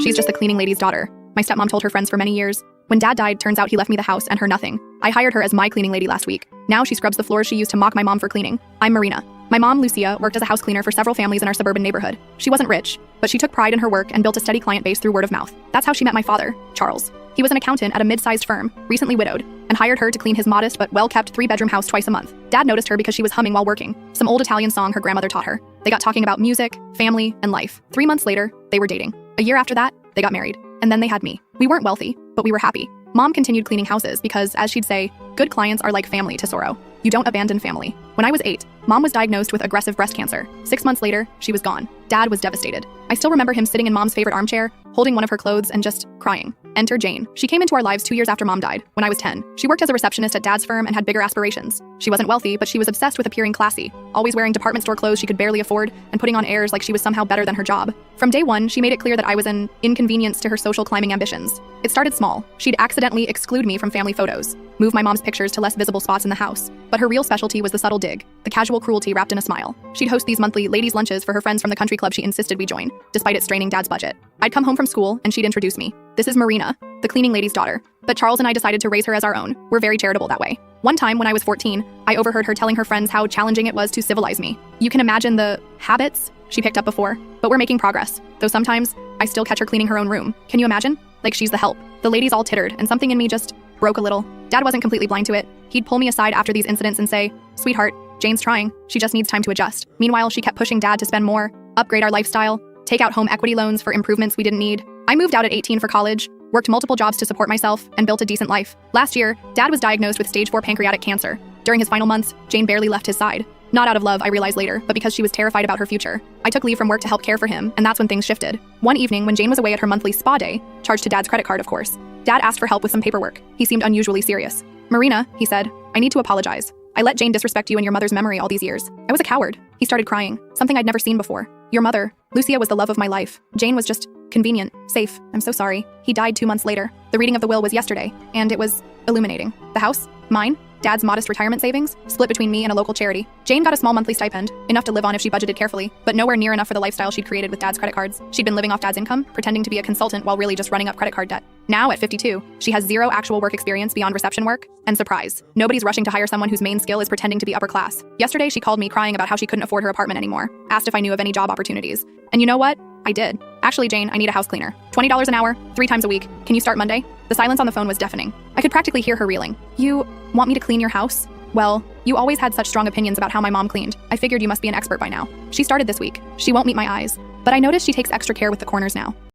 She's just the cleaning lady's daughter. My stepmom told her friends for many years. When Dad died, turns out he left me the house and her nothing. I hired her as my cleaning lady last week. Now she scrubs the floors she used to mock my mom for cleaning. I'm Marina. My mom, Lucia, worked as a house cleaner for several families in our suburban neighborhood. She wasn't rich, but she took pride in her work and built a steady client base through word of mouth. That's how she met my father, Charles. He was an accountant at a mid-sized firm, recently widowed, and hired her to clean his modest but well-kept 3-bedroom house twice a month. Dad noticed her because she was humming while working, some old Italian song her grandmother taught her. They got talking about music, family, and life. 3 months later, they were dating. A year after that, they got married. And then they had me. We weren't wealthy, but we were happy. Mom continued cleaning houses because, as she'd say, good clients are like family to Sorrow. You don't abandon family. When I was 8, Mom was diagnosed with aggressive breast cancer. 6 months later, she was gone. Dad was devastated. I still remember him sitting in Mom's favorite armchair, holding one of her clothes and just crying. Enter Jane. She came into our lives 2 years after Mom died, when I was 10. She worked as a receptionist at Dad's firm and had bigger aspirations. She wasn't wealthy, but she was obsessed with appearing classy, always wearing department store clothes she could barely afford and putting on airs like she was somehow better than her job. From day one, she made it clear that I was an inconvenience to her social climbing ambitions. It started small. She'd accidentally exclude me from family photos, move my mom's pictures to less visible spots in the house. But her real specialty was the subtle dig, the casual cruelty wrapped in a smile. She'd host these monthly ladies' lunches for her friends from the country club she insisted we join, despite it straining Dad's budget. I'd come home from school and she'd introduce me. This is Marina, the cleaning lady's daughter. But Charles and I decided to raise her as our own. We're very charitable that way. One time when I was 14, I overheard her telling her friends how challenging it was to civilize me. You can imagine the habits she picked up before, but we're making progress. Though sometimes I still catch her cleaning her own room. Can you imagine? Like she's the help. The ladies all tittered, and something in me just broke a little. Dad wasn't completely blind to it. He'd pull me aside after these incidents and say, "Sweetheart, Jane's trying. She just needs time to adjust." Meanwhile, she kept pushing Dad to spend more, upgrade our lifestyle, take out home equity loans for improvements we didn't need. I moved out at 18 for college, worked multiple jobs to support myself, and built a decent life. Last year, Dad was diagnosed with stage 4 pancreatic cancer. During his final months, Jane barely left his side. Not out of love, I realized later, but because she was terrified about her future. I took leave from work to help care for him, and that's when things shifted. One evening, when Jane was away at her monthly spa day, charged to Dad's credit card, of course, Dad asked for help with some paperwork. He seemed unusually serious. "Marina," he said, "I need to apologize. I let Jane disrespect you and your mother's memory all these years. I was a coward." He started crying, something I'd never seen before. "Your mother, Lucia, was the love of my life. Jane was just convenient, safe. I'm so sorry." He died 2 months later. The reading of the will was yesterday, and it was illuminating. The house? Mine? Dad's modest retirement savings, split between me and a local charity. Jane got a small monthly stipend, enough to live on if she budgeted carefully, but nowhere near enough for the lifestyle she'd created with Dad's credit cards. She'd been living off Dad's income, pretending to be a consultant while really just running up credit card debt. Now, at 52, she has 0 actual work experience beyond reception work, and surprise, nobody's rushing to hire someone whose main skill is pretending to be upper class. Yesterday, she called me crying about how she couldn't afford her apartment anymore, asked if I knew of any job opportunities. And you know what? I did. "Actually, Jane, I need a house cleaner. $20 an hour, 3 times a week. Can you start Monday?" The silence on the phone was deafening. I could practically hear her reeling. "You want me to clean your house? Well, you always had such strong opinions about how my mom cleaned. I figured you must be an expert by now." She started this week. She won't meet my eyes, but I noticed she takes extra care with the corners now.